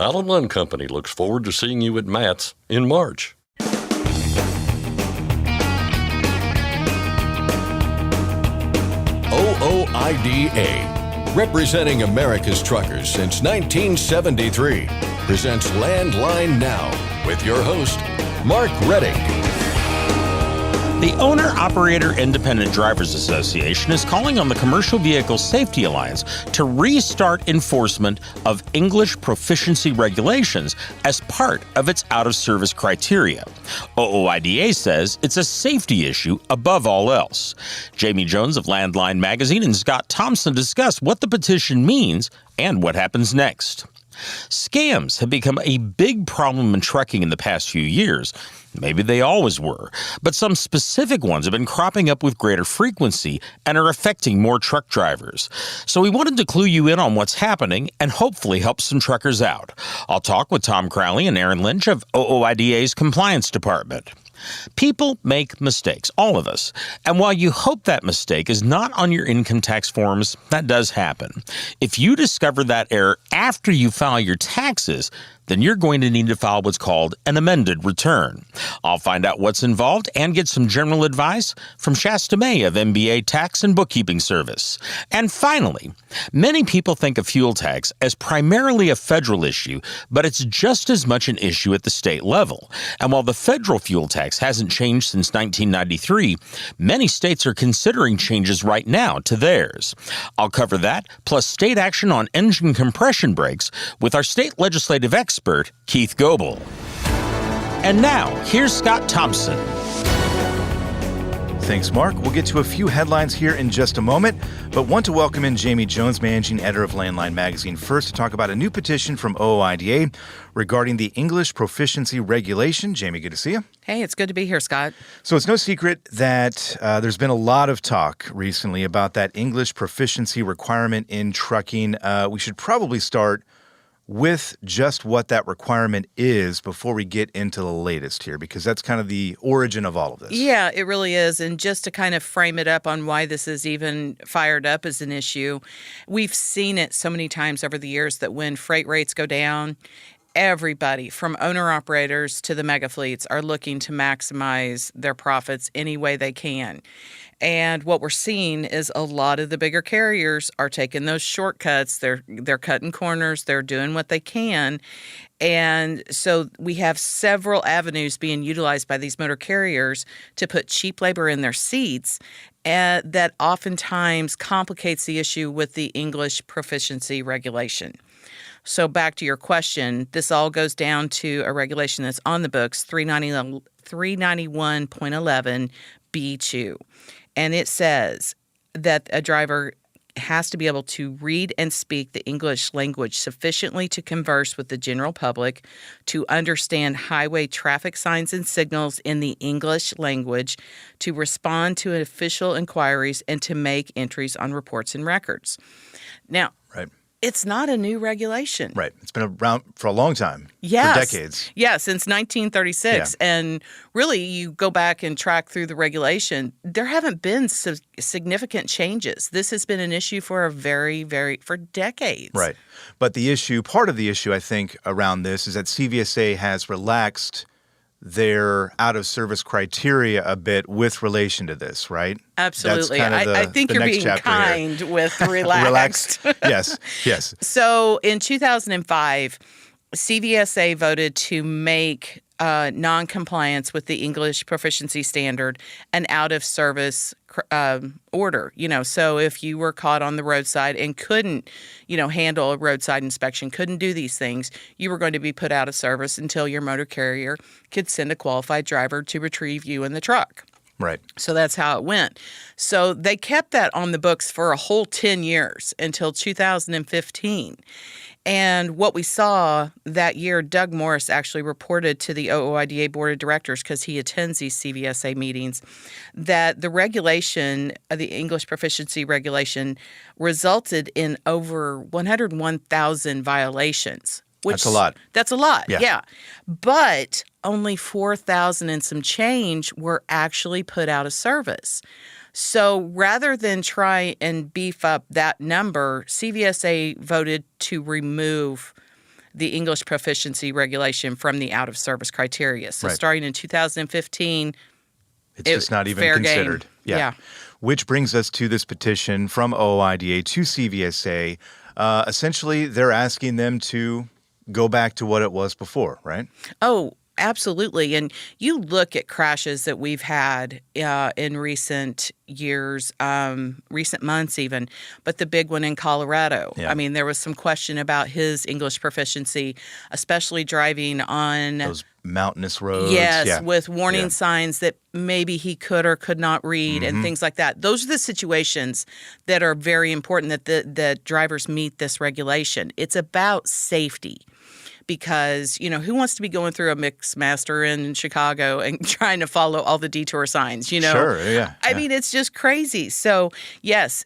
Alan Lund Company looks forward to seeing you at Matt's in March. OOIDA, representing America's truckers since 1973, presents Landline Now with your host, Mark Reddick. The Owner-Operator Independent Drivers Association is calling on the Commercial Vehicle Safety Alliance to restart enforcement of English proficiency regulations as part of its out-of-service criteria. OOIDA says it's a safety issue above all else. Jamie Jones of Landline Magazine and Scott Thompson discuss what the petition means and what happens next. Scams have become a big problem in trucking in the past few years. Maybe they always were, but some specific ones have been cropping up with greater frequency and are affecting more truck drivers. So we wanted to clue you in on what's happening and hopefully help some truckers out. I'll talk with Tom Crowley and Aaron Lynch of OOIDA's Compliance Department. People make mistakes, all of us. And while you hope that mistake is not on your income tax forms, that does happen. If you discover that error after you file your taxes, then you're going to need to file what's called an amended return. I'll find out what's involved and get some general advice from Shasta May of MBA Tax and Bookkeeping Service. And finally, many people think of fuel tax as primarily a federal issue, but it's just as much an issue at the state level. And while the federal fuel tax hasn't changed since 1993, many states are considering changes right now to theirs. I'll cover that, plus state action on engine compression brakes with our state legislative expert, Keith Goebel. And now, here's Scott Thompson. Thanks, Mark. We'll get to a few headlines here in just a moment, but want to welcome in Jamie Jones, managing editor of Landline Magazine, first to talk about a new petition from OOIDA regarding the English proficiency regulation. Jamie, good to see you. Hey, it's good to be here, Scott. So it's no secret that there's been a lot of talk recently about that English proficiency requirement in trucking. We should probably start with just what that requirement is before we get into the latest here, because that's kind of the origin of all of this. Yeah, it really is. And just to kind of frame it up on why this is even fired up as an issue, we've seen it so many times over the years that when freight rates go down, everybody from owner-operators to the mega fleets are looking to maximize their profits any way they can. And what we're seeing is a lot of the bigger carriers are taking those shortcuts. They're cutting corners. They're doing what they can. And so we have several avenues being utilized by these motor carriers to put cheap labor in their seats, that oftentimes complicates the issue with the English proficiency regulation. So back to your question, this all goes down to a regulation that's on the books, 391.11B2. And it says that a driver has to be able to read and speak the English language sufficiently to converse with the general public, to understand highway traffic signs and signals in the English language, to respond to official inquiries, and to make entries on reports and records. Now, Right. It's not a new regulation. Right. It's been around for a long time. Yes. For decades. Yeah, since 1936. Yeah. And really, you go back and track through the regulation, there haven't been significant changes. This has been an issue for for decades. Right. But part of the issue, I think, around this is that CVSA has relaxed their out-of-service criteria a bit with relation to this, right? Absolutely. That's kind of I think the you're next being chapter kind here. with relaxed. Yes. So in 2005, CVSA voted to make non-compliance with the English proficiency standard an out-of-service order. So if you were caught on the roadside and couldn't, handle a roadside inspection, couldn't do these things, you were going to be put out of service until your motor carrier could send a qualified driver to retrieve you in the truck. Right. So that's how it went. So they kept that on the books for a whole 10 years until 2015. And what we saw that year, Doug Morris actually reported to the OOIDA Board of Directors, because he attends these CVSA meetings, that the regulation, the English proficiency regulation, resulted in over 101,000 violations. That's a lot. That's a lot, Yeah. yeah. But only 4,000 and some change were actually put out of service. So rather than try and beef up that number, CVSA voted to remove the English proficiency regulation from the out of service criteria. So Right. starting in 2015, It's just not even fair considered. game. Yeah. Yeah. Which brings us to this petition from OOIDA to CVSA. Essentially, they're asking them to go back to what it was before, right? Oh, absolutely. And you look at crashes that we've had in recent years, recent months even, but the big one in Colorado. Yeah. I mean, there was some question about his English proficiency, especially driving on Those mountainous roads. Yes, Yeah. with warning Yeah. signs that maybe he could or could not read and things like that. Those are the situations that are very important that the drivers meet this regulation. It's about safety. Because, who wants to be going through a mix master in Chicago and trying to follow all the detour signs, Sure, yeah. I mean, it's just crazy. So, yes,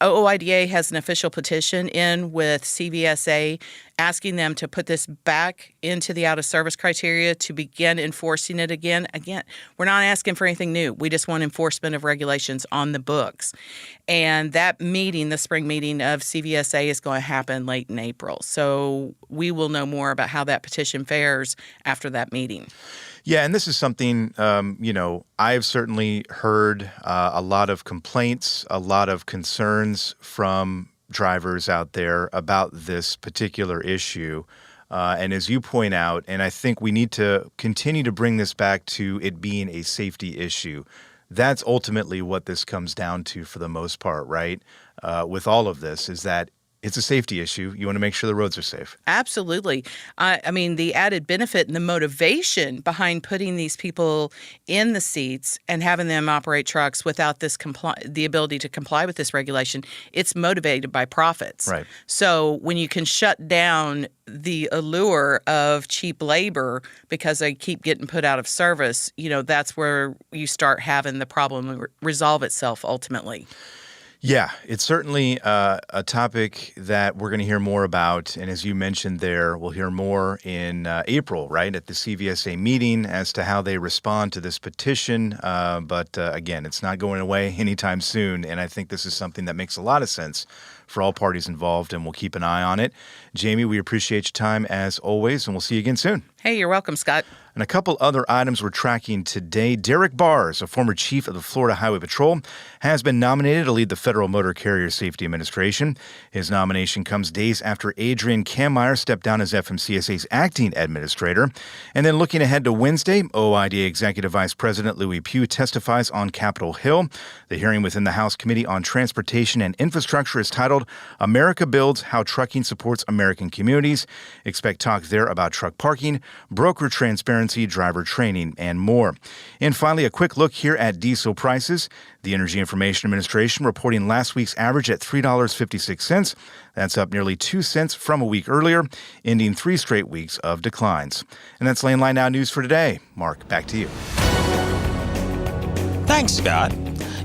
OOIDA has an official petition in with CVSA asking them to put this back into the out-of-service criteria to begin enforcing it again. Again, we're not asking for anything new. We just want enforcement of regulations on the books. And that meeting, the spring meeting of CVSA, is going to happen late in April. So we will know more about how that petition fares after that meeting. Yeah, and this is something, I've certainly heard a lot of complaints, a lot of concerns from drivers out there about this particular issue. And as you point out, and I think we need to continue to bring this back to it being a safety issue. That's ultimately what this comes down to for the most part, right? With all of this is that it's a safety issue. You want to make sure the roads are safe. Absolutely. I mean, the added benefit and the motivation behind putting these people in the seats and having them operate trucks without this the ability to comply with this regulation, it's motivated by profits. Right. So when you can shut down the allure of cheap labor because they keep getting put out of service, that's where you start having the problem resolve itself ultimately. Yeah, it's certainly a topic that we're going to hear more about. And as you mentioned there, we'll hear more in April, right, at the CVSA meeting as to how they respond to this petition. But again, it's not going away anytime soon. And I think this is something that makes a lot of sense for all parties involved, and we'll keep an eye on it. Jamie, we appreciate your time as always, and we'll see you again soon. Hey, you're welcome, Scott. And a couple other items we're tracking today. Derek Bars, a former chief of the Florida Highway Patrol, has been nominated to lead the Federal Motor Carrier Safety Administration. His nomination comes days after Adrian Kammeyer stepped down as FMCSA's acting administrator. And then looking ahead to Wednesday, OOIDA Executive Vice President Louis Pugh testifies on Capitol Hill. The hearing within the House Committee on Transportation and Infrastructure is titled America Builds, How Trucking Supports American Communities. Expect talk there about truck parking, broker transparency, driver training, and more. And finally, a quick look here at diesel prices. The Energy Information Administration reporting last week's average at $3.56. That's up nearly 2 cents from a week earlier, ending 3 straight weeks of declines. And that's Lane Line Now news for today. Mark, back to you. Thanks, Scott.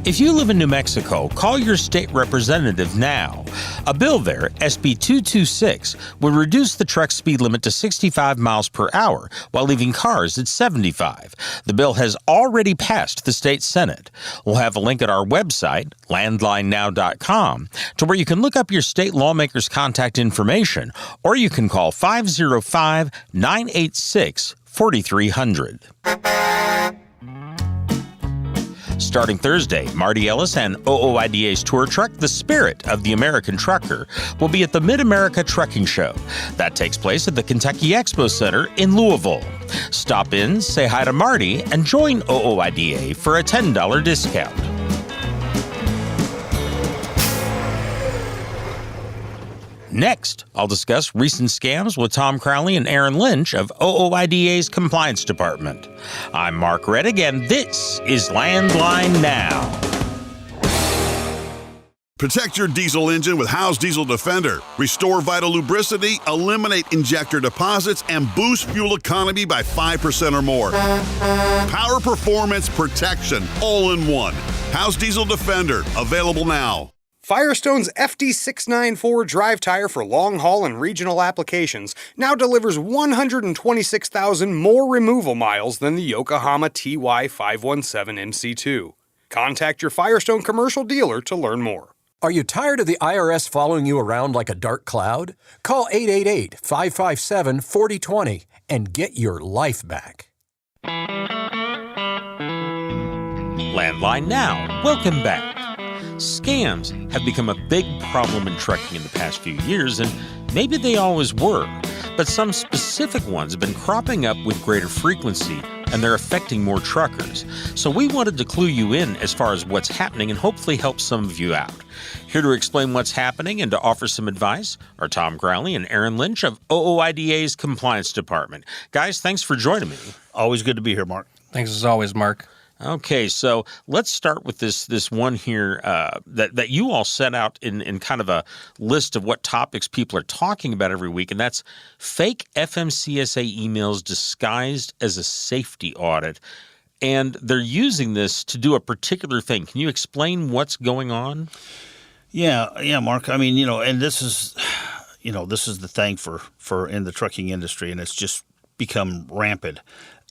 If you live in New Mexico, call your state representative now. A bill there, SB 226, would reduce the truck speed limit to 65 miles per hour while leaving cars at 75. The bill has already passed the state Senate. We'll have a link at our website, landlinenow.com, to where you can look up your state lawmakers' contact information, or you can call 505-986-4300. Starting Thursday, Marty Ellis and OOIDA's tour truck, The Spirit of the American Trucker, will be at the Mid-America Trucking Show. That takes place at the Kentucky Expo Center in Louisville. Stop in, say hi to Marty, and join OOIDA for a $10 discount. Next, I'll discuss recent scams with Tom Crowley and Aaron Lynch of OOIDA's Compliance Department. I'm Mark Reddick, and this is Landline Now. Protect your diesel engine with Howe's Diesel Defender. Restore vital lubricity, eliminate injector deposits, and boost fuel economy by 5% or more. Power, performance, protection, all in one. Howe's Diesel Defender, available now. Firestone's FD694 drive tire for long-haul and regional applications now delivers 126,000 more removal miles than the Yokohama TY517 MC2. Contact your Firestone commercial dealer to learn more. Are you tired of the IRS following you around like a dark cloud? Call 888-557-4020 and get your life back. Landline Now, welcome back. Scams have become a big problem in trucking in the past few years, and maybe they always were, but some specific ones have been cropping up with greater frequency, and they're affecting more truckers. So we wanted to clue you in as far as what's happening and hopefully help some of you out. Here to explain what's happening and to offer some advice are Tom Crowley and Aaron Lynch of OOIDA's Compliance Department. Guys, thanks for joining me. Always good to be here, Mark. Thanks as always, Mark. Okay, so let's start with this one here that you all set out in kind of a list of what topics people are talking about every week, and that's fake FMCSA emails disguised as a safety audit. And they're using this to do a particular thing. Can you explain what's going on? Yeah, Mark. I mean, and this is the thing for in the trucking industry, and it's just become rampant,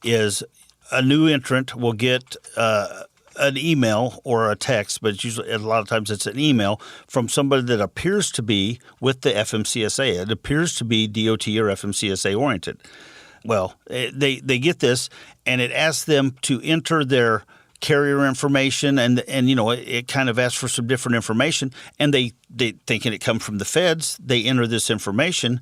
is a new entrant will get an email or a text, but it's usually, a lot of times it's an email from somebody that appears to be with the FMCSA. It appears to be DOT or FMCSA oriented. Well, they get this, and it asks them to enter their carrier information, and it kind of asks for some different information, and they thinking it comes from the feds. They enter this information,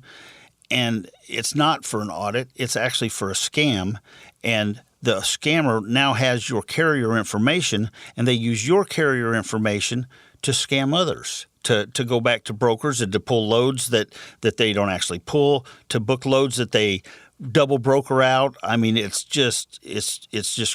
and it's not for an audit. It's actually for a scam, and the scammer now has your carrier information, and they use your carrier information to scam others, to go back to brokers and to pull loads that they don't actually pull, to book loads that they double broker out. I mean, it's just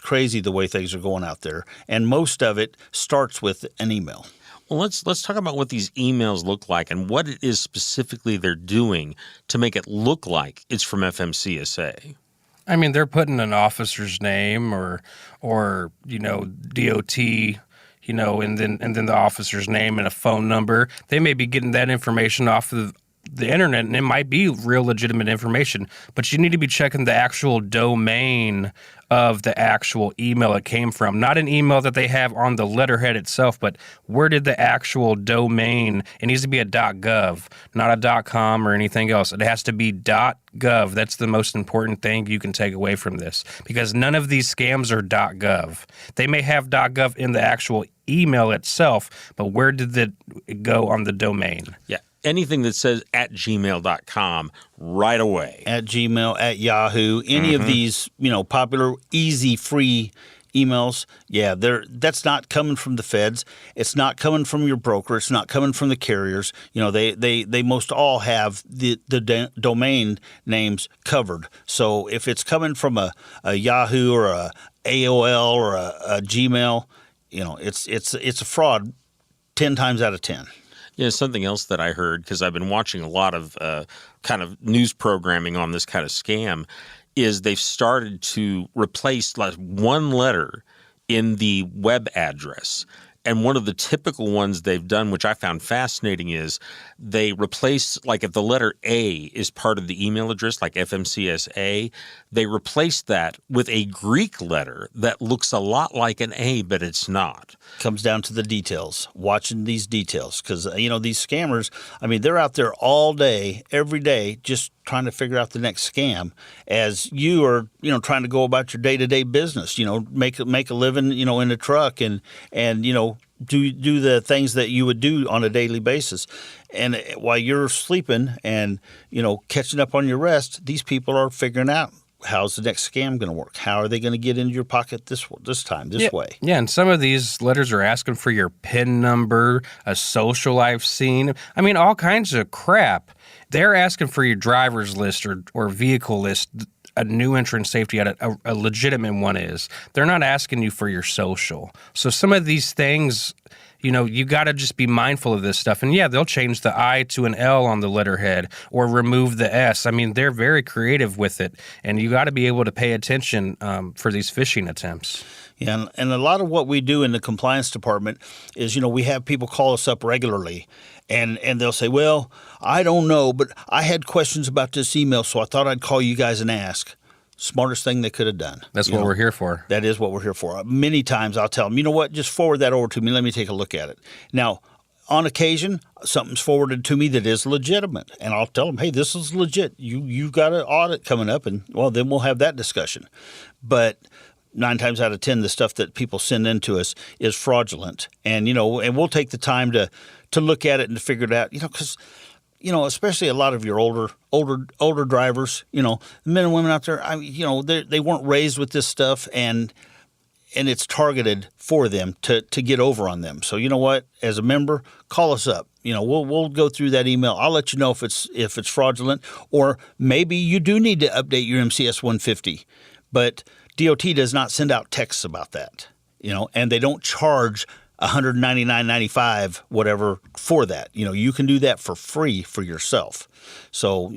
crazy the way things are going out there, and most of it starts with an email. Well, let's talk about what these emails look like and what it is specifically they're doing to make it look like it's from FMCSA. I mean, they're putting an officer's name or DOT, and then the officer's name and a phone number. They may be getting that information off of the internet, and it might be real legitimate information, but you need to be checking the actual domain of the actual email it came from. Not an email that they have on the letterhead itself, but where did the actual domain, it needs to be a .gov, not a .com or anything else. It has to be .gov. That's the most important thing you can take away from this, because none of these scams are .gov. They may have .gov in the actual email itself, but where did it go on the domain? Yeah. Anything that says at gmail.com right away. At Gmail, at Yahoo, any of these, popular, easy, free emails, that's not coming from the feds. It's not coming from your broker. It's not coming from the carriers. They most all have the domain names covered. So if it's coming from a Yahoo or a AOL or a Gmail, it's a fraud 10 times out of 10. Yeah, something else that I heard, because I've been watching a lot of kind of news programming on this kind of scam, is they've started to replace like one letter in the web address. And one of the typical ones they've done, which I found fascinating, is they replace, like if the letter A is part of the email address, like FMCSA, they replace that with a Greek letter that looks a lot like an A, but it's not. Comes down to the details, watching these details, because, these scammers, I mean, they're out there all day, every day, just trying to figure out the next scam as you are, trying to go about your day-to-day business, make a living, in a truck and do the things that you would do on a daily basis. And while you're sleeping and, catching up on your rest, these people are figuring out, how's the next scam going to work? How are they going to get into your pocket this way? Yeah, and some of these letters are asking for your PIN number, a social I've seen. I mean, all kinds of crap. They're asking for your driver's list or vehicle list. A new entrant safety audit, a legitimate one is. They're not asking you for your social. So some of these things, you got to just be mindful of this stuff. And yeah, they'll change the I to an L on the letterhead or remove the S. I mean, they're very creative with it. And you got to be able to pay attention for these phishing attempts. Yeah, and a lot of what we do in the compliance department is, we have people call us up regularly, and they'll say, well, I don't know, but I had questions about this email, so I thought I'd call you guys and ask. Smartest thing they could have done. That's what we're here for. That is what we're here for. Many times I'll tell them, you know what, just forward that over to me. Let me take a look at it. Now, on occasion, something's forwarded to me that is legitimate, and I'll tell them, hey, this is legit. You've got an audit coming up, and well, then we'll have that discussion. But 9 times out of 10, the stuff that people send in to us is fraudulent, and and we'll take the time to look at it and to figure it out, because especially a lot of your older drivers, the men and women out there, they weren't raised with this stuff, and it's targeted for them to get over on them. So you know what? As a member, call us up. We'll go through that email. I'll let you know if it's fraudulent, or maybe you do need to update your MCS 150. But DOT does not send out texts about that. And they don't charge $199.95 whatever for that. You can do that for free for yourself. So,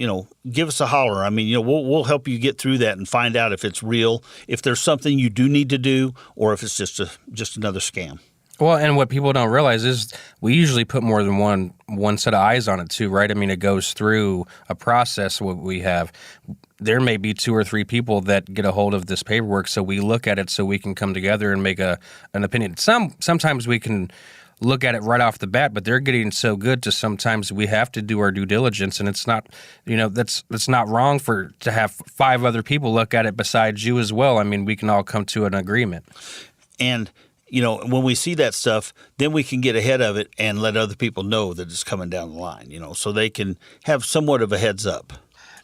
give us a holler. I mean, we'll help you get through that and find out if it's real, if there's something you do need to do, or if it's just another scam. Well, and what people don't realize is we usually put more than one set of eyes on it too, right? I mean, it goes through a process. What we have, there may be 2 or 3 people that get a hold of this paperwork, so we look at it so we can come together and make an opinion. Sometimes we can look at it right off the bat, but they're getting so good to sometimes we have to do our due diligence, and it's not, that's not wrong to have 5 other people look at it besides you as well. I mean, we can all come to an agreement. And when we see that stuff, then we can get ahead of it and let other people know that it's coming down the line, so they can have somewhat of a heads up.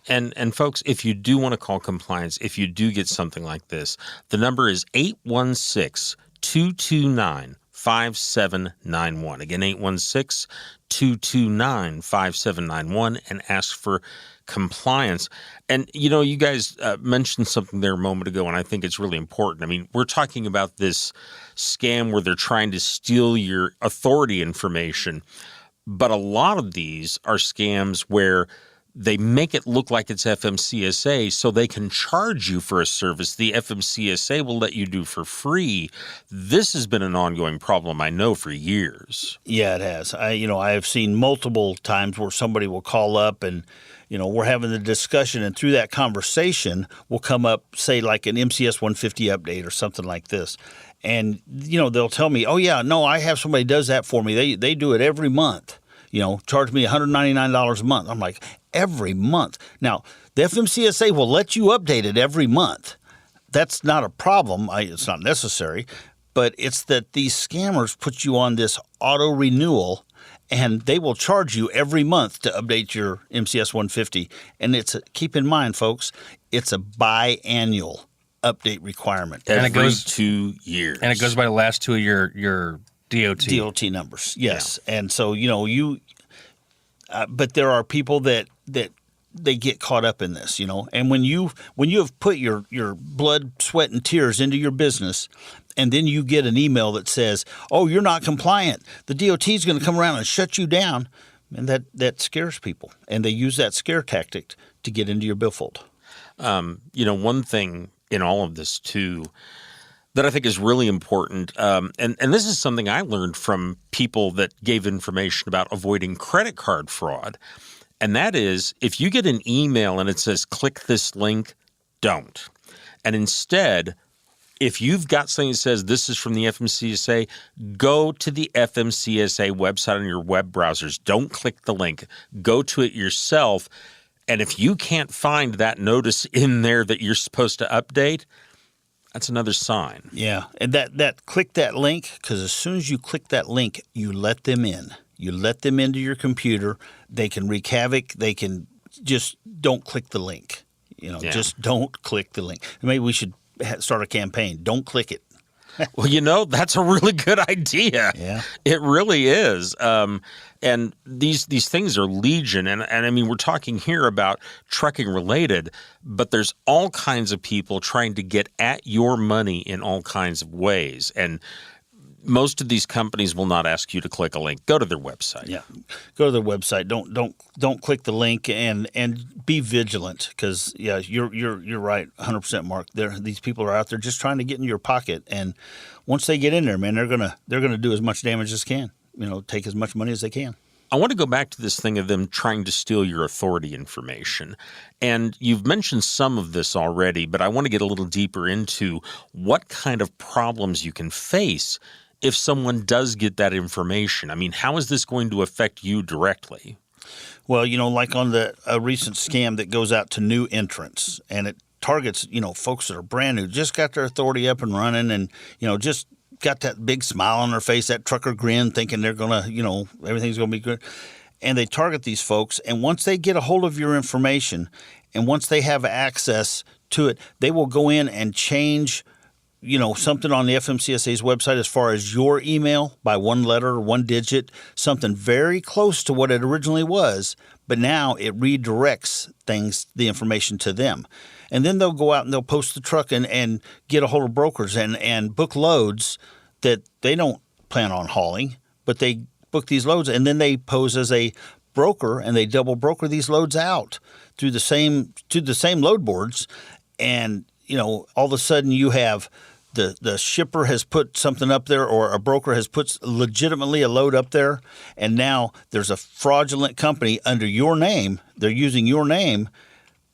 And folks, if you do want to call compliance, if you do get something like this, the number is 816-229-5791. Again, 816-229-5791, and ask for compliance. And, you guys mentioned something there a moment ago, and I think it's really important. I mean, we're talking about this scam where they're trying to steal your authority information, but a lot of these are scams where they make it look like it's FMCSA so they can charge you for a service the FMCSA will let you do for free. This has been an ongoing problem, I know, for years. Yeah, it has. I have seen multiple times where somebody will call up and, we're having the discussion, and through that conversation will come up, say, like an MCS 150 update or something like this. And, they'll tell me, oh, yeah, no, I have somebody does that for me. They do it every month. Charge me $199 a month. I'm like, every month. Now, the FMCSA will let you update it every month. That's not a problem. It's not necessary. But it's that these scammers put you on this auto renewal, and they will charge you every month to update your MCS 150. And keep in mind, folks, it's a biannual update requirement. Every 2 years. And it goes by the last 2 of your DOT numbers, yes. Yeah. And so, but there are people that they get caught up in this, And when you have put your blood, sweat, and tears into your business, and then you get an email that says, "Oh, you're not compliant. The DOT is going to come around and shut you down," and that scares people, and they use that scare tactic to get into your billfold. One thing in all of this too that I think is really important, and this is something I learned from people that gave information about avoiding credit card fraud, and that is if you get an email and it says, click this link, don't. And instead, if you've got something that says this is from the FMCSA, go to the FMCSA website on your web browsers. Don't click the link. Go to it yourself. And if you can't find that notice in there that you're supposed to update, that's another sign. Yeah, and that click that link, because as soon as you click that link, you let them in. You let them into your computer. They can wreak havoc. They can just don't click the link. Just don't click the link. Maybe we should start a campaign. Don't click it. Well, that's a really good idea. Yeah. It really is. And these things are legion. And I mean, we're talking here about trucking related, but there's all kinds of people trying to get at your money in all kinds of ways. And most of these companies will not ask you to click a link. Go to their website. Yeah, go to their website. Don't click the link, and be vigilant, because you're right, 100%, Mark. These people are out there just trying to get in your pocket, and once they get in there, man, they're gonna do as much damage as can. Take as much money as they can. I want to go back to this thing of them trying to steal your authority information. And you've mentioned some of this already, but I want to get a little deeper into what kind of problems you can face if someone does get that information? I mean, how is this going to affect you directly? Well, like on a recent scam that goes out to new entrants, and it targets, folks that are brand new, just got their authority up and running, and, just got that big smile on their face, that trucker grin, thinking they're going to, everything's going to be good. And they target these folks, and once they get a hold of your information, and once they have access to it, they will go in and change something on the FMCSA's website as far as your email by one letter or one digit, something very close to what it originally was, but now it redirects the information to them. And then they'll go out and they'll post the truck and get a hold of brokers and book loads that they don't plan on hauling, but they book these loads, and then they pose as a broker, and they double broker these loads out to the same load boards, and all of a sudden you have the shipper has put something up there, or a broker has put legitimately a load up there, and now there's a fraudulent company under your name. They're using your name,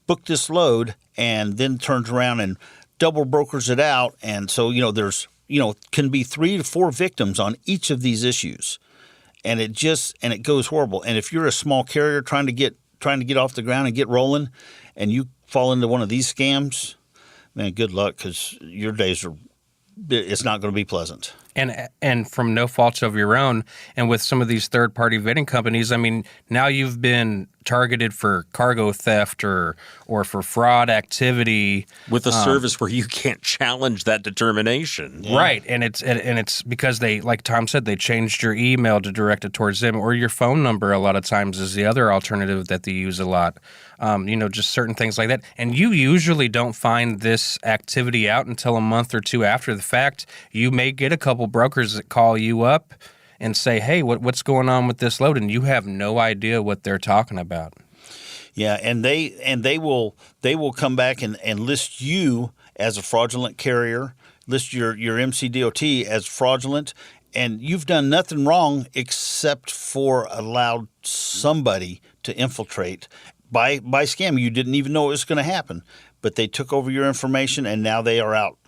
book this load, and then turns around and double brokers it out. And so, there's, can be 3 to 4 victims on each of these issues. And it goes horrible. And if you're a small carrier trying to get off the ground and get rolling, and you fall into one of these scams, man, good luck, because your days it's not going to be pleasant. And from no faults of your own, and with some of these third-party vetting companies, I mean, now you've been targeted for cargo theft or for fraud activity with a service where you can't challenge that determination. Yeah. Right, and it's because they, like Tom said, they changed your email to direct it towards them, or your phone number a lot of times is the other alternative that they use a lot. Just certain things like that. And you usually don't find this activity out until a month or two after the fact. You may get a couple brokers that call you up and say, hey, what's going on with this load? And you have no idea what they're talking about. Yeah, and they will come back and list you as a fraudulent carrier, list your MCDOT as fraudulent, and you've done nothing wrong except for allowed somebody to infiltrate by scam. You didn't even know it was going to happen, but they took over your information, and now they are out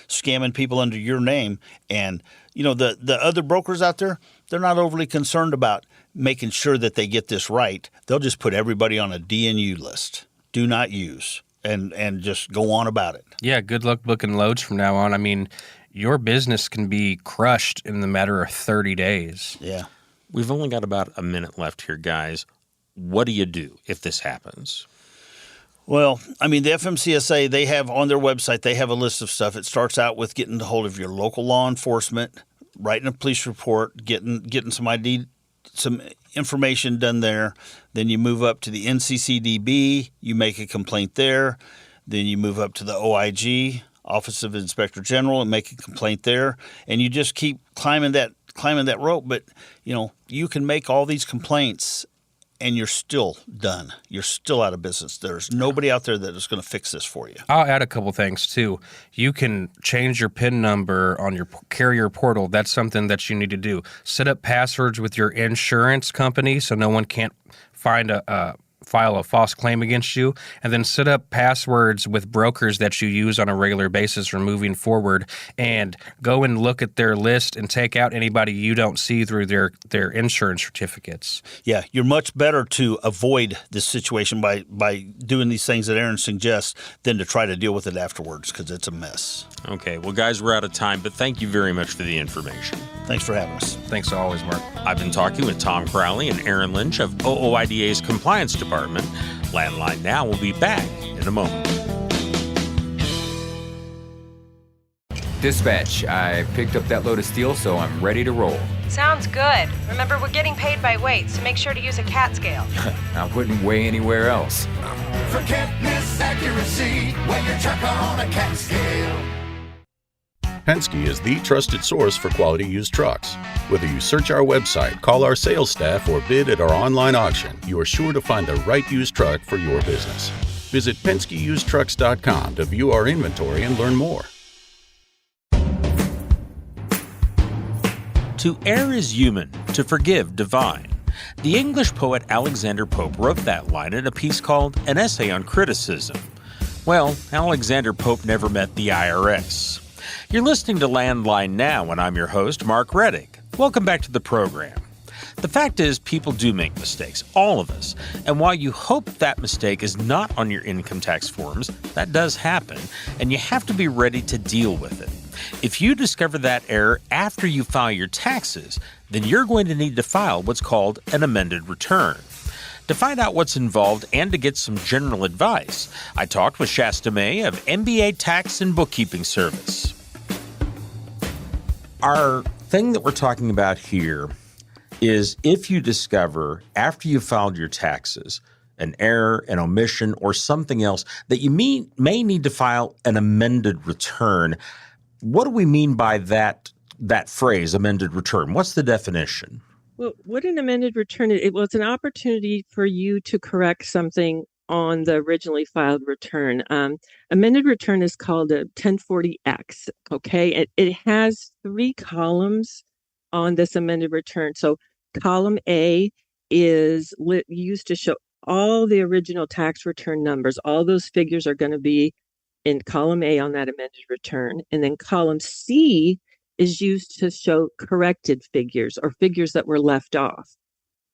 scamming people under your name. And the other brokers out there, they're not overly concerned about making sure that they get this right. They'll just put everybody on a DNU list, do not use, and just go on about it. Yeah, good luck booking loads from now on. I mean, your business can be crushed in the matter of 30 days. Yeah. We've only got about a minute left here, guys. What do you do if this happens? Well, I mean, the FMCSA, they have on their website, they have a list of stuff. It starts out with getting a hold of your local law enforcement, writing a police report, getting some information done there. Then you move up to the NCCDB, you make a complaint there. Then you move up to the OIG, Office of Inspector General, and make a complaint there. And you just keep climbing that rope. But, you can make all these complaints and you're still done. You're still out of business. There's nobody out there that is going to fix this for you. I'll add a couple things, too. You can change your PIN number on your carrier portal. That's something that you need to do. Set up passwords with your insurance company so no one can't file a false claim against you, and then set up passwords with brokers that you use on a regular basis or moving forward, and go and look at their list and take out anybody you don't see through their insurance certificates. Yeah, you're much better to avoid this situation by doing these things that Aaron suggests than to try to deal with it afterwards, because it's a mess. Okay, well, guys, we're out of time, but thank you very much for the information. Thanks for having us. Thanks always, Mark. I've been talking with Tom Crowley and Aaron Lynch of OOIDA's Compliance Department. Landline Now will be back in a moment. Dispatch, I picked up that load of steel, so I'm ready to roll. Sounds good. Remember, we're getting paid by weight, so make sure to use a CAT scale. I wouldn't weigh anywhere else. Forget miss accuracy when you're truck on a CAT scale. Penske is the trusted source for quality used trucks. Whether you search our website, call our sales staff, or bid at our online auction, you are sure to find the right used truck for your business. Visit PenskeUsedTrucks.com to view our inventory and learn more. To err is human, to forgive divine. The English poet Alexander Pope wrote that line in a piece called An Essay on Criticism. Well, Alexander Pope never met the IRS. You're listening to Landline Now, and I'm your host, Mark Reddick. Welcome back to the program. The fact is, people do make mistakes, all of us. And while you hope that mistake is not on your income tax forms, that does happen, and you have to be ready to deal with it. If you discover that error after you file your taxes, then you're going to need to file what's called an amended return. To find out what's involved and to get some general advice, I talked with Shasta May of MBA Tax and Bookkeeping Service. Our thing that we're talking about here is if you discover after you've filed your taxes an error, an omission, or something else that you may need to file an amended return. What do we mean by that phrase, amended return? What's the definition? Well, what an amended return is, it's an opportunity for you to correct something on the originally filed return. Amended return is called a 1040X, okay? It has 3 columns on this amended return. So column A is used to show all the original tax return numbers. All those figures are going to be in column A on that amended return. And then column C is used to show corrected figures or figures that were left off.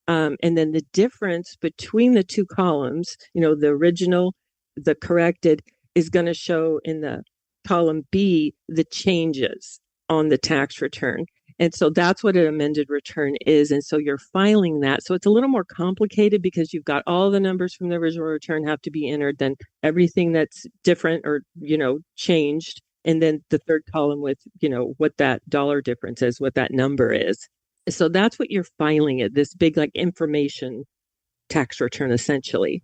And then the difference between the 2 columns, the original, the corrected, is going to show in the column B the changes on the tax return. And so that's what an amended return is. And so you're filing that. So it's a little more complicated because you've got all the numbers from the original return have to be entered, then everything that's different or, changed. And then the third column with, what that dollar difference is, what that number is. So that's what you're filing it, this big information tax return, essentially.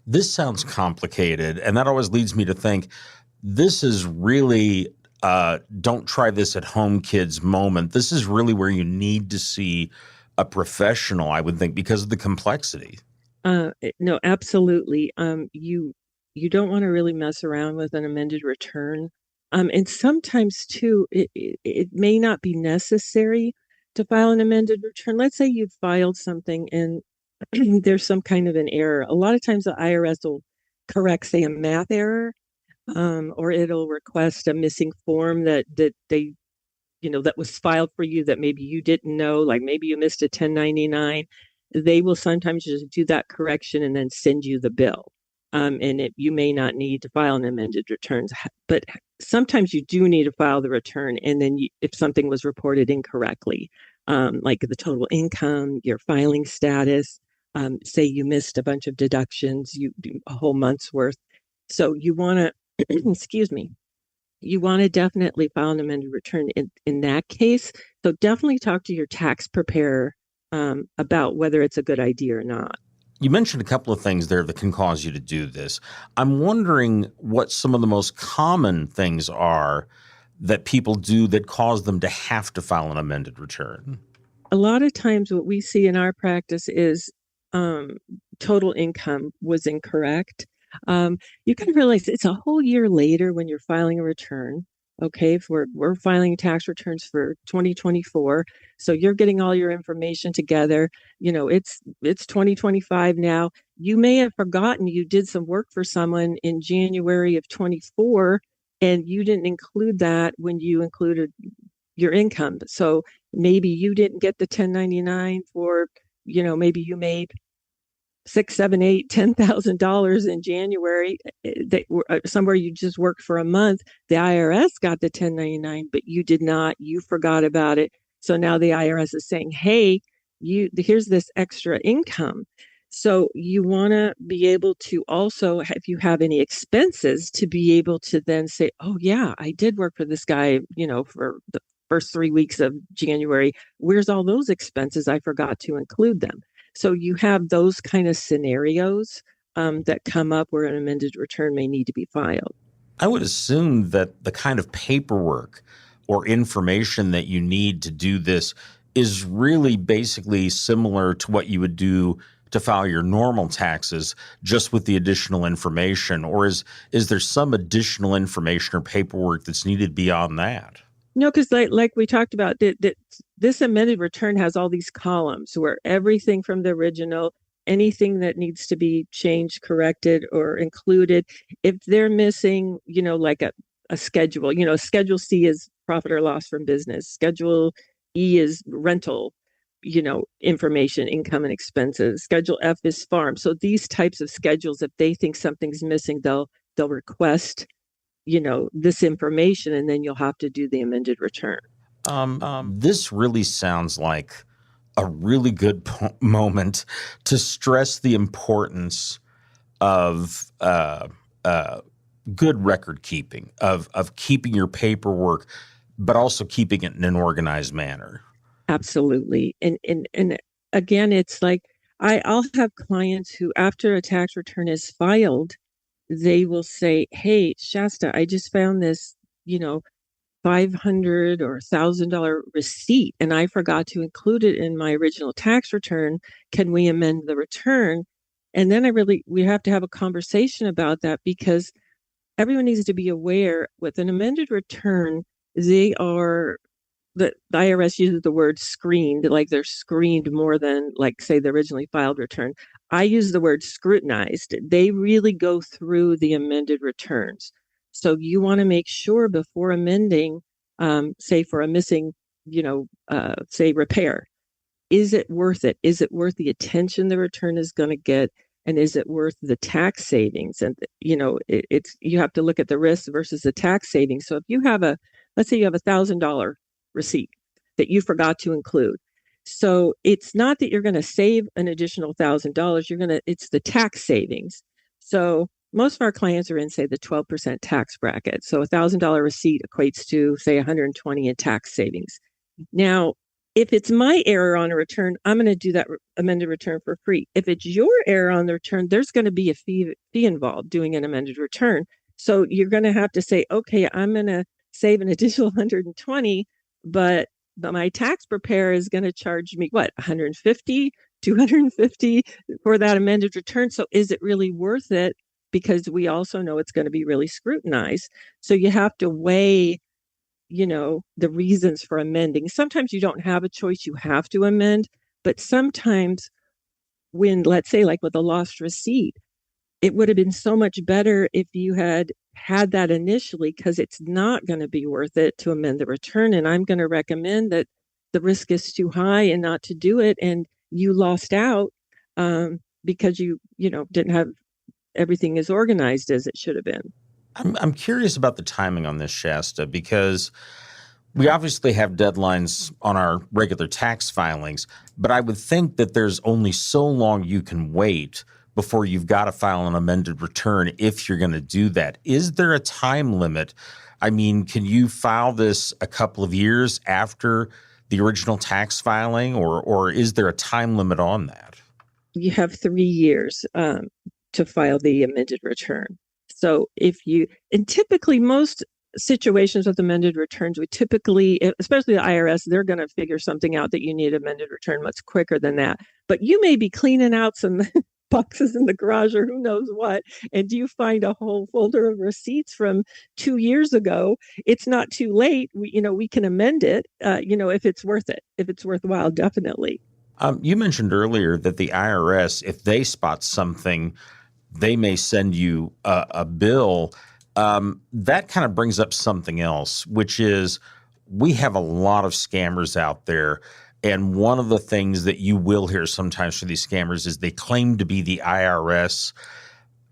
This sounds complicated. And that always leads me to think this is really don't try this at home, kids moment. This is really where you need to see a professional, I would think, because of the complexity. No, absolutely. You don't want to really mess around with an amended return. And sometimes, too, it may not be necessary to file an amended return. Let's say you've filed something and there's some kind of an error. A lot of times the IRS will correct, say, a math error. Or it'll request a missing form that they, that was filed for you that maybe you didn't know, like maybe you missed a 1099. They will sometimes just do that correction and then send you the bill. You may not need to file an amended return, but sometimes you do need to file the return. And then if something was reported incorrectly, like the total income, your filing status, say you missed a bunch of deductions, a whole month's worth. So you want to excuse me, you want to definitely file an amended return in that case. So definitely talk to your tax preparer about whether it's a good idea or not. You mentioned a couple of things there that can cause you to do this. I'm wondering what some of the most common things are that people do that cause them to have to file an amended return. A lot of times what we see in our practice is total income was incorrect. You can realize it's a whole year later when you're filing a return. Okay, if we're filing tax returns for 2024, so you're getting all your information together. It's 2025 now. You may have forgotten you did some work for someone in January of 24, and you didn't include that when you included your income. So maybe you didn't get the 1099 for, maybe you made $6,000, $7,000, $8,000, $10,000 in January. Somewhere you just worked for a month. The IRS got the 1099, but you did not. You forgot about it. So now the IRS is saying, "Hey, here's this extra income." So you want to be able to also, if you have any expenses, to be able to then say, "Oh yeah, I did work for this guy, for the first 3 weeks of January. Where's all those expenses? I forgot to include them." So you have those kind of scenarios that come up where an amended return may need to be filed. I would assume that the kind of paperwork or information that you need to do this is really basically similar to what you would do to file your normal taxes, just with the additional information. Or is there some additional information or paperwork that's needed beyond that? No, because like we talked about, this amended return has all these columns where everything from the original, anything that needs to be changed, corrected, or included, if they're missing, like a schedule. Schedule C is profit or loss from business. Schedule E is rental, information, income and expenses. Schedule F is farm. So these types of schedules, if they think something's missing, they'll request, this information, and then you'll have to do the amended return. This really sounds like a really good moment to stress the importance of good record keeping, of keeping your paperwork, but also keeping it in an organized manner. Absolutely. And again, it's like I'll have clients who, after a tax return is filed, they will say, "Hey, Shasta, I just found this, $500 or $1,000 receipt, and I forgot to include it in my original tax return. Can we amend the return?" And then we have to have a conversation about that, because everyone needs to be aware with an amended return, the IRS uses the word screened, like they're screened more than, like, say, the originally filed return. I use the word scrutinized. They really go through the amended returns. So you want to make sure before amending, say for a missing, say repair, is it worth it? Is it worth the attention the return is going to get? And is it worth the tax savings? And, you have to look at the risk versus the tax savings. So if you have let's say you have $1,000 receipt that you forgot to include. So it's not that you're going to save an additional $1,000. It's the tax savings. So most of our clients are in, say, the 12% tax bracket. So $1,000 receipt equates to, say, 120 in tax savings. Now, if it's my error on a return, I'm going to do that amended return for free. If it's your error on the return, there's going to be a fee involved doing an amended return. So you're going to have to say, okay, I'm going to save an additional 120, but my tax preparer is going to charge me, what, 150, 250 for that amended return. So is it really worth it? Because we also know it's going to be really scrutinized. So you have to weigh, the reasons for amending. Sometimes you don't have a choice, you have to amend. But sometimes when, let's say, like with a lost receipt, it would have been so much better if you had that initially, because it's not going to be worth it to amend the return. And I'm going to recommend that the risk is too high and not to do it. And you lost out because you didn't have everything as organized as it should have been. I'm curious about the timing on this, Shasta, because we obviously have deadlines on our regular tax filings, but I would think that there's only so long you can wait before you've got to file an amended return if you're going to do that. Is there a time limit? I mean, can you file this a couple of years after the original tax filing, or is there a time limit on that? You have 3 years to file the amended return. So and typically most situations with amended returns, especially the IRS, they're going to figure something out that you need amended return much quicker than that. But you may be cleaning out some boxes in the garage or who knows what, and you find a whole folder of receipts from 2 years ago. It's not too late. We can amend it, if it's worth it, if it's worthwhile, definitely. You mentioned earlier that the IRS, if they spot something, they may send you a bill. That kind of brings up something else, which is we have a lot of scammers out there. And one of the things that you will hear sometimes from these scammers is they claim to be the IRS,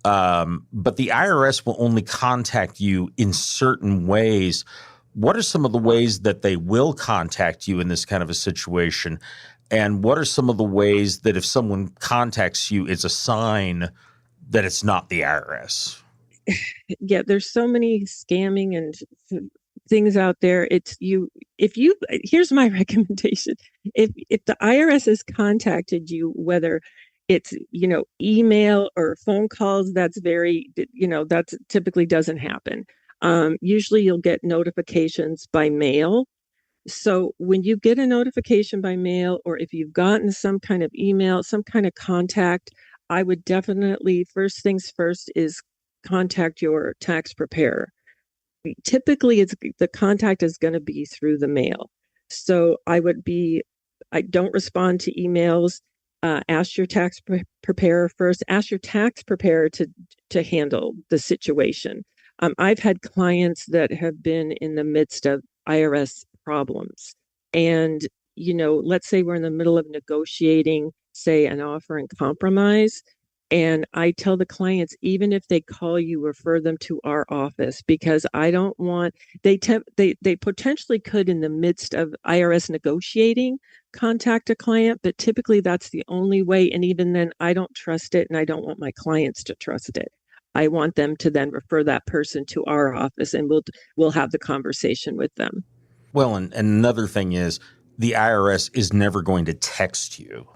but the IRS will only contact you in certain ways. What are some of the ways that they will contact you in this kind of a situation? And what are some of the ways that if someone contacts you, it's a sign that it's not the IRS? Yeah, there's so many scamming and things out there. Here's my recommendation. If the IRS has contacted you, whether it's, email or phone calls, that typically doesn't happen. Usually you'll get notifications by mail. So when you get a notification by mail, or if you've gotten some kind of email, some kind of contact, I would definitely, first things first, is contact your tax preparer. Typically, the contact is going to be through the mail. So I don't respond to emails. Ask your tax preparer first. Ask your tax preparer to handle the situation. I've had clients that have been in the midst of IRS problems. And, let's say we're in the middle of negotiating, say, an offer and compromise. And I tell the clients, even if they call you, refer them to our office, because I don't want, they potentially could, in the midst of IRS negotiating, contact a client, but typically that's the only way. And even then, I don't trust it, and I don't want my clients to trust it. I want them to then refer that person to our office, and we'll have the conversation with them. Well, and another thing is the IRS is never going to text you.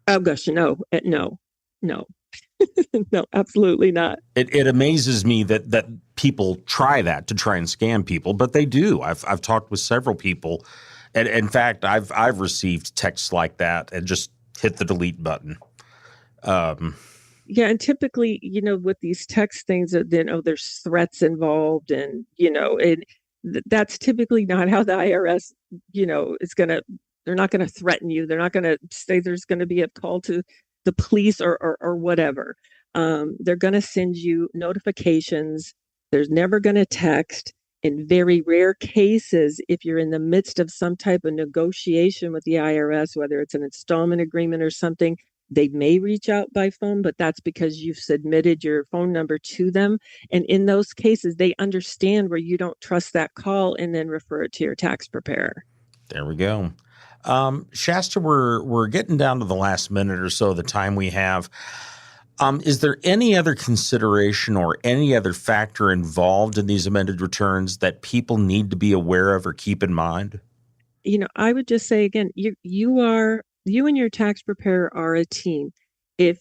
Oh gosh, no. No, absolutely not. It amazes me that people try that to try and scam people, but they do. I've talked with several people, and in fact, I've received texts like that and just hit the delete button. Yeah, and typically, with these text things, there's threats involved, and that's typically not how the IRS, is gonna. They're not going to threaten you. They're not going to say there's going to be a call to the police or whatever. They're going to send you notifications. There's never going to text. In very rare cases, if you're in the midst of some type of negotiation with the IRS, whether it's an installment agreement or something, they may reach out by phone, but that's because you've submitted your phone number to them. And in those cases, they understand where you don't trust that call and then refer it to your tax preparer. There we go. Shasta, we're getting down to the last minute or so of the time we have. Is there any other consideration or any other factor involved in these amended returns that people need to be aware of or keep in mind? I would just say again, you and your tax preparer are a team. If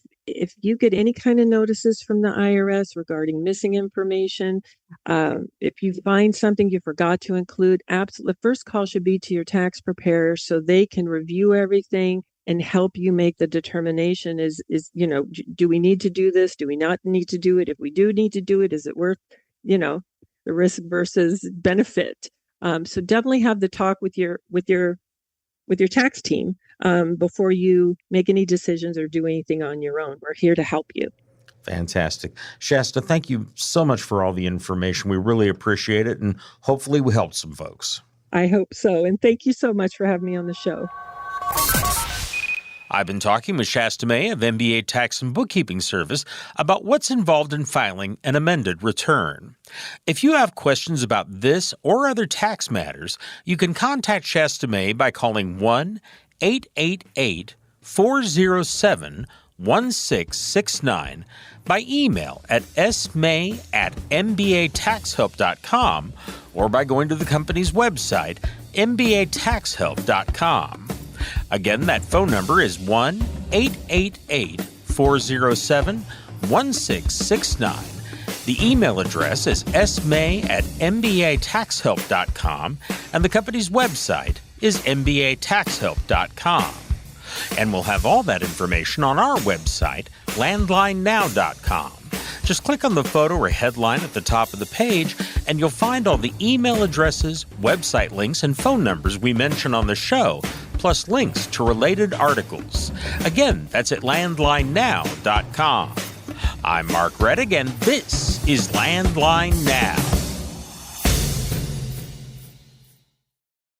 you get any kind of notices from the IRS regarding missing information, if you find something you forgot to include, absolutely, the first call should be to your tax preparer so they can review everything and help you make the determination do we need to do this? Do we not need to do it? If we do need to do it, is it worth, the risk versus benefit? So definitely have the talk with your tax team before you make any decisions or do anything on your own. We're here to help you. Fantastic. Shasta, thank you so much for all the information. We really appreciate it, and hopefully we helped some folks. I hope so. And thank you so much for having me on the show. I've been talking with Shasta May of MBA Tax and Bookkeeping Service about what's involved in filing an amended return. If you have questions about this or other tax matters, you can contact Shasta May by calling 1-888-407-1669, by email at smay@mbataxhelp.com, or by going to the company's website, mbataxhelp.com. Again, that phone number is 1-888-407-1669. The email address is smay@mbataxhelp.com, and the company's website is mbataxhelp.com. And we'll have all that information on our website, landlinenow.com. Just click on the photo or headline at the top of the page, and you'll find all the email addresses, website links, and phone numbers we mention on the show, plus links to related articles. Again, that's at landlinenow.com. I'm Mark Reddick, and this is Landline Now.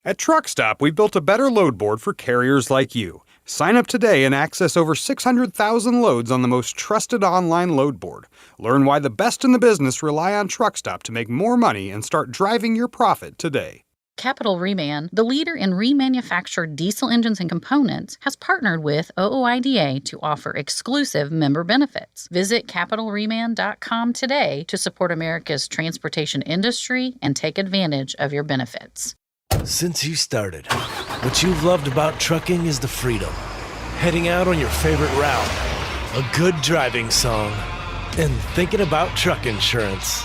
At Truck Stop, we built a better load board for carriers like you. Sign up today and access over 600,000 loads on the most trusted online load board. Learn why the best in the business rely on Truck Stop to make more money and start driving your profit today. Capital Reman, the leader in remanufactured diesel engines and components, has partnered with OOIDA to offer exclusive member benefits. Visit capitalreman.com today to support America's transportation industry and take advantage of your benefits. Since you started, what you've loved about trucking is the freedom. Heading out on your favorite route, a good driving song, and thinking about truck insurance.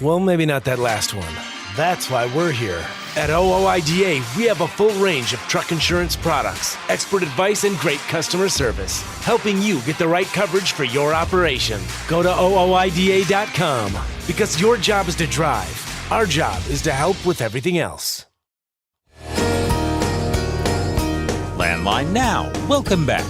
Well, maybe not that last one. That's why we're here. At OOIDA, we have a full range of truck insurance products, expert advice, and great customer service, helping you get the right coverage for your operation. Go to OOIDA.com, because your job is to drive. Our job is to help with everything else. Landline Now. Welcome back.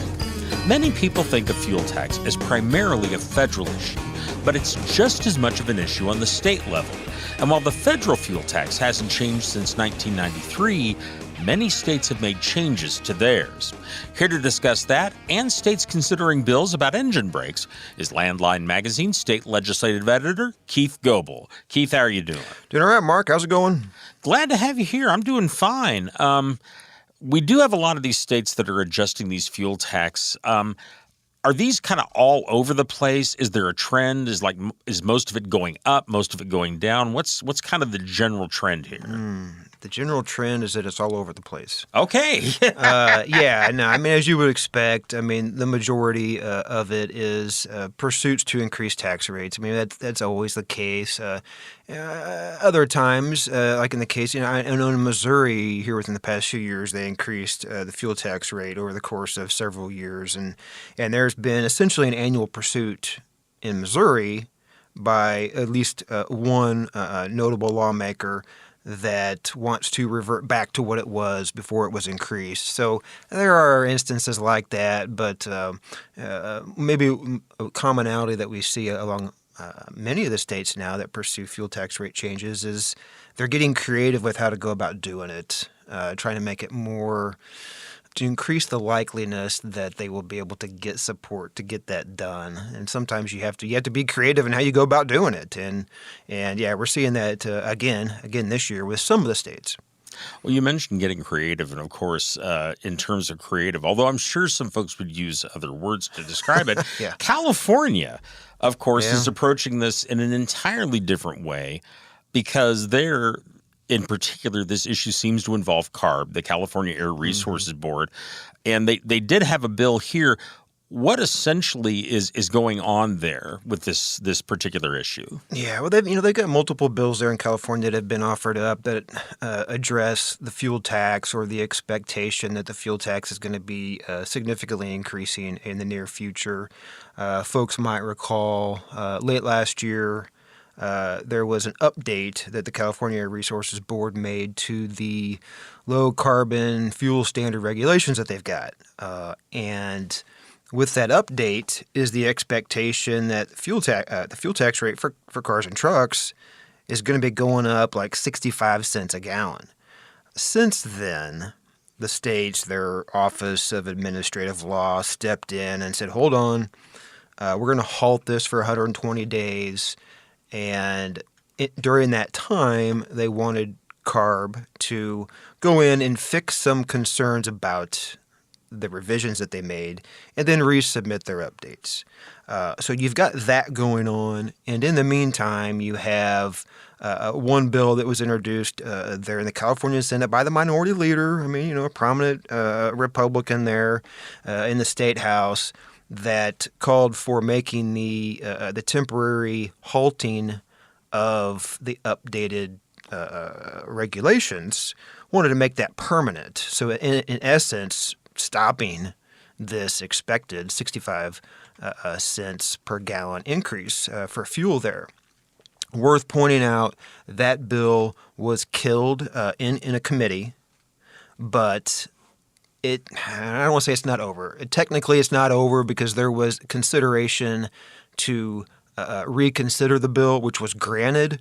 Many people think of fuel tax as primarily a federal issue, but it's just as much of an issue on the state level. And while the federal fuel tax hasn't changed since 1993, many states have made changes to theirs. Here to discuss that and states considering bills about engine brakes is Landline Magazine State Legislative Editor Keith Goebel. Keith, how are you doing? Doing all right, Mark. How's it going? Glad to have you here. I'm doing fine. We do have a lot of these states that are adjusting these fuel tax. Are these kind of all over the place? Is there a trend? Is most of it going up, most of it going down? What's kind of the general trend here? The general trend is that it's all over the place. Okay. Yeah, no, I mean, as you would expect, I mean, the majority of it is pursuits to increase tax rates. I mean, that's always the case. Other times, like in the case, I know in Missouri here within the past few years, they increased the fuel tax rate over the course of several years. And there's been essentially an annual pursuit in Missouri by at least one notable lawmaker that wants to revert back to what it was before it was increased. So there are instances like that, but maybe a commonality that we see along many of the states now that pursue fuel tax rate changes is they're getting creative with how to go about doing it, trying to make it more to increase the likeliness that they will be able to get support to get that done. And sometimes you have to be creative in how you go about doing it. And yeah, we're seeing that again this year with some of the states. Well, you mentioned getting creative, and of course, in terms of creative, although I'm sure some folks would use other words to describe it, Yeah. California, of course, is approaching this in an entirely different way because in particular, this issue seems to involve CARB, the California Air Resources Board, and they did have a bill here. What essentially is going on there with this particular issue? Yeah, well, they've got multiple bills there in California that have been offered up that address the fuel tax or the expectation that the fuel tax is going to be significantly increasing in the near future. Folks might recall late last year, there was an update that the California Air Resources Board made to the low carbon fuel standard regulations that they've got. And with that update is the expectation that the fuel tax rate for cars and trucks is going to be going up like 65 cents a gallon. Since then, the states, their Office of Administrative Law, stepped in and said, hold on, we're going to halt this for 120 days. And during that time, they wanted CARB to go in and fix some concerns about the revisions that they made and then resubmit their updates. So you've got that going on. And in the meantime, you have one bill that was introduced there in the California Senate by the minority leader. I mean, a prominent Republican there in the State House that called for making the temporary halting of the updated regulations, wanted to make that permanent. So in essence, stopping this expected 65 cents per gallon increase for fuel there. Worth pointing out, that bill was killed in a committee, but I don't want to say it's not over. Technically, it's not over because there was consideration to reconsider the bill, which was granted.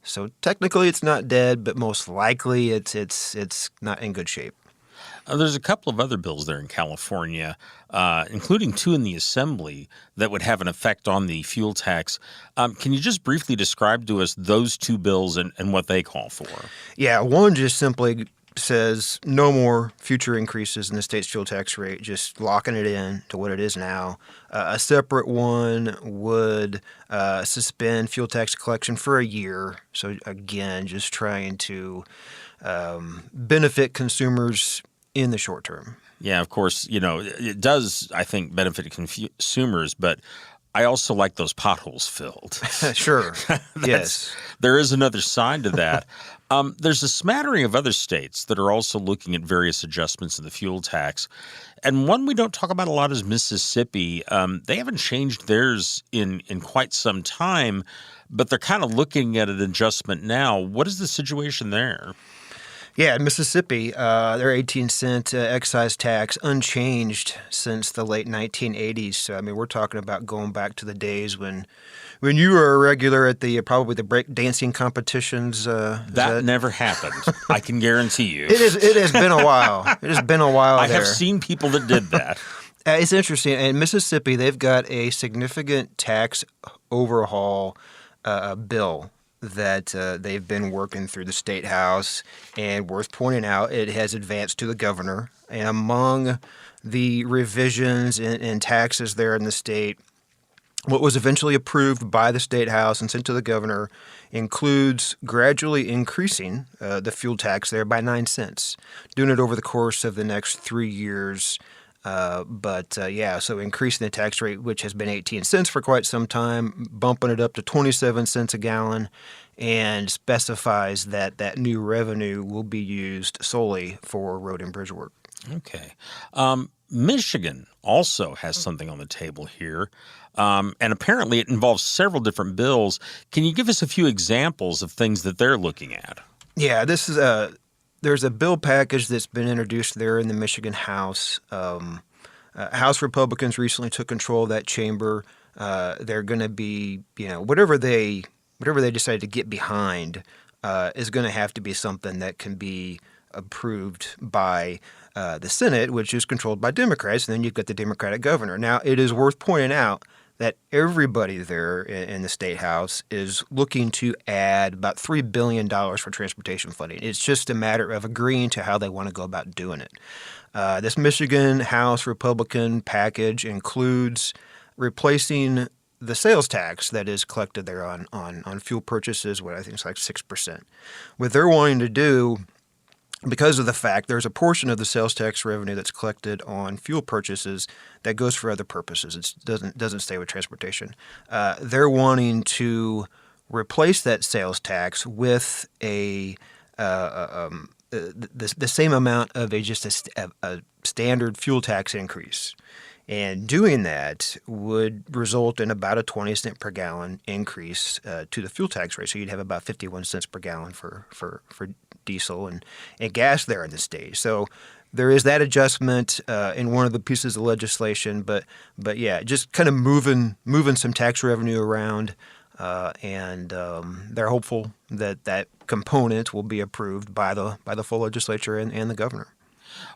So technically, it's not dead, but most likely, it's not in good shape. There's a couple of other bills there in California, including two in the Assembly, that would have an effect on the fuel tax. Can you just briefly describe to us those two bills and what they call for? Yeah, one just simply says no more future increases in the state's fuel tax rate, just locking it in to what it is now. A separate one would suspend fuel tax collection for a year. So again, just trying to benefit consumers in the short term. Yeah, of course, it does, I think, benefit consumers, but I also like those potholes filled. Sure. Yes. There is another side to that. There's a smattering of other states that are also looking at various adjustments in the fuel tax. And one we don't talk about a lot is Mississippi. They haven't changed theirs in quite some time, but they're kind of looking at an adjustment now. What is the situation there? Yeah, in Mississippi, their 18-cent excise tax unchanged since the late 1980s. So, I mean, we're talking about going back to the days when you were a regular at the probably the break dancing competitions. That never happened. I can guarantee you. It has been a while. It has been a while. I there. have seen people that did that. It's interesting. In Mississippi, they've got a significant tax overhaul bill that they've been working through the State House, and worth pointing out, it has advanced to the governor. And among the revisions in taxes there in the state, what was eventually approved by the State House and sent to the governor includes gradually increasing the fuel tax there by 9 cents, doing it over the course of the next 3 years. So increasing the tax rate, which has been 18 cents for quite some time, bumping it up to 27 cents a gallon, and specifies that that new revenue will be used solely for road and bridge work. Okay. Michigan also has something on the table here, and apparently it involves several different bills. Can you give us a few examples of things that they're looking at? Yeah, this is there's a bill package that's been introduced there in the Michigan House. House Republicans recently took control of that chamber. They're going to be, whatever they decide to get behind is going to have to be something that can be approved by the Senate, which is controlled by Democrats, and then you've got the Democratic governor. Now, it is worth pointing out that everybody there in the State House is looking to add about $3 billion for transportation funding. It's just a matter of agreeing to how they want to go about doing it. This Michigan House Republican package includes replacing the sales tax that is collected there on fuel purchases, what I think is like 6%. What they're wanting to do, because of the fact there's a portion of the sales tax revenue that's collected on fuel purchases that goes for other purposes. It doesn't stay with transportation. They're wanting to replace that sales tax with the same amount of a standard fuel tax increase. And doing that would result in about a 20 cent per gallon increase to the fuel tax rate. So you'd have about 51 cents per gallon for diesel and gas there in the state. So there is that adjustment in one of the pieces of legislation. But yeah, just kind of moving some tax revenue around. And they're hopeful that that component will be approved by the full legislature and the governor.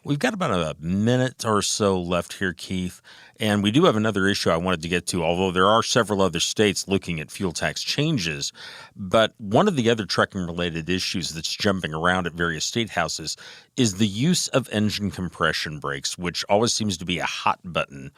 We've got about a minute or so left here, Keith, and we do have another issue I wanted to get to, although there are several other states looking at fuel tax changes. But one of the other trucking-related issues that's jumping around at various state houses is the use of engine compression brakes, which always seems to be a hot button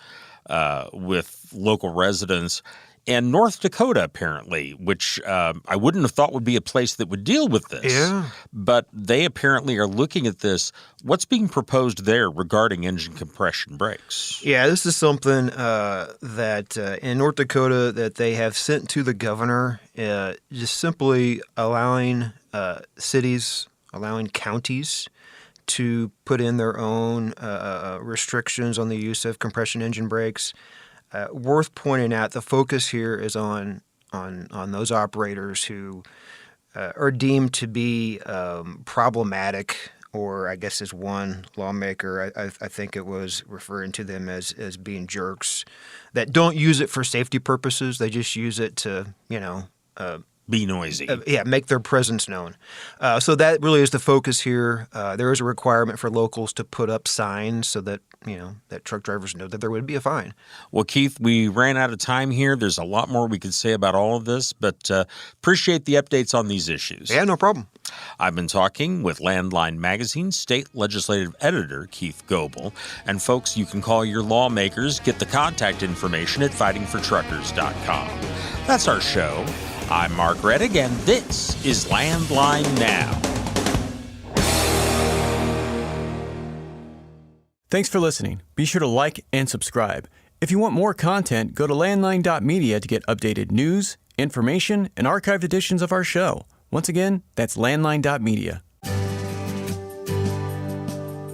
with local residents. And North Dakota, apparently, which I wouldn't have thought would be a place that would deal with this. Yeah. But they apparently are looking at this. What's being proposed there regarding engine compression brakes? Yeah, this is something that in North Dakota that they have sent to the governor, just simply allowing cities, allowing counties to put in their own restrictions on the use of compression engine brakes. Worth pointing out, the focus here is on those operators who are deemed to be problematic, or I guess as one lawmaker, I think it was referring to them as being jerks, that don't use it for safety purposes. They just use it to, be noisy. Make their presence known. So that really is the focus here. There is a requirement for locals to put up signs so that, that truck drivers know that there would be a fine. Well, Keith, we ran out of time here. There's a lot more we could say about all of this, but appreciate the updates on these issues. Yeah, no problem. I've been talking with Landline Magazine State Legislative Editor Keith Goebel. And folks, you can call your lawmakers, get the contact information at fightingfortruckers.com. That's our show. I'm Mark Reddick, and this is Landline Now. Thanks for listening. Be sure to like and subscribe. If you want more content, go to landline.media to get updated news, information, and archived editions of our show. Once again, that's landline.media.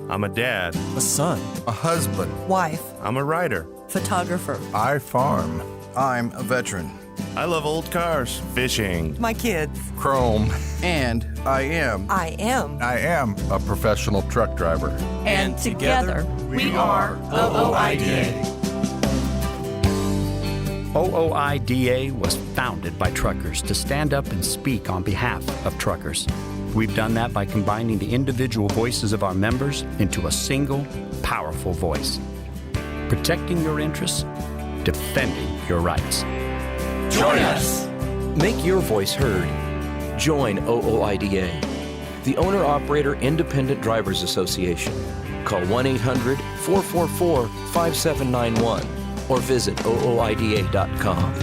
I'm a dad, a son, a husband, wife. I'm a writer, photographer. I farm. I'm a veteran. I love old cars, fishing, my kids, chrome. And I am a professional truck driver. And together we are OOIDA. OOIDA was founded by truckers to stand up and speak on behalf of truckers. We've done that by combining the individual voices of our members into a single, powerful voice. Protecting your interests, defending your rights. Join us! Make your voice heard. Join OOIDA, the Owner-Operator Independent Drivers Association. Call 1-800-444-5791 or visit OOIDA.com.